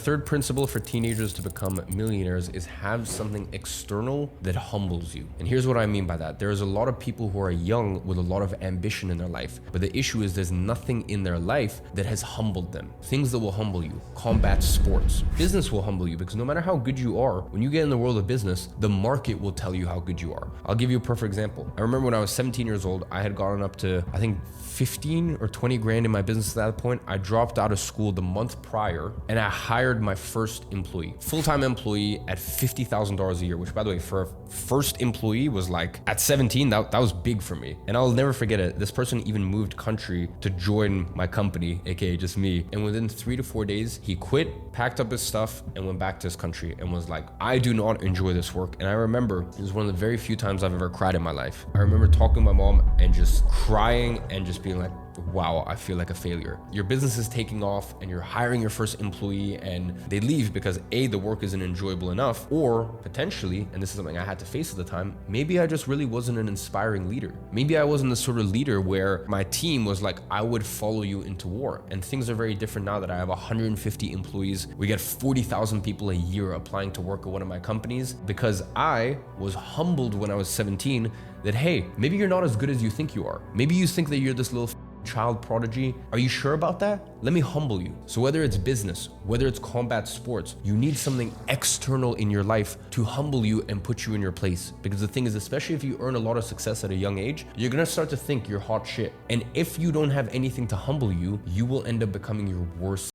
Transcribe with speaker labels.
Speaker 1: third principle for teenagers to become millionaires is have something external that humbles you. And here's what I mean by that. There's a lot of people who are young with a lot of ambition in their life, but the issue is there's nothing in their life that has humbled them. Things that will humble you: combat sports. Business will humble you because no matter how good you are, when you get in the world of business, the market will tell you how good you are. I'll give you a perfect example. I remember when I was 17 years old, I had gotten up to, I think, 15 or 20 grand in my business at that point. I dropped out of school the month prior and I hired my first employee, full-time employee at $50,000 a year, which, by the way, for a first employee was like, at 17, that was big for me. And I'll never forget it. This person even moved country to join my company, aka just me. And within 3 to 4 days, he quit, packed up his stuff and went back to his country and was like, I do not enjoy this work. And I remember it was one of the very few times I've ever cried in my life. I remember talking to my mom and just crying and just being like, wow, I feel like a failure. Your business is taking off and you're hiring your first employee and they leave because A, the work isn't enjoyable enough, or potentially, and this is something I had to face at the time, maybe I just really wasn't an inspiring leader. Maybe I wasn't the sort of leader where my team was like, I would follow you into war. And things are very different now that I have 150 employees. We get 40,000 people a year applying to work at one of my companies because I was humbled when I was 17 that, hey, maybe you're not as good as you think you are. Maybe you think that you're this little child prodigy. Are you sure about that? Let me humble you. So whether it's business, whether it's combat sports, you need something external in your life to humble you and put you in your place. Because the thing is, especially if you earn a lot of success at a young age, you're gonna start to think you're hot shit. And if you don't have anything to humble you, you will end up becoming your worst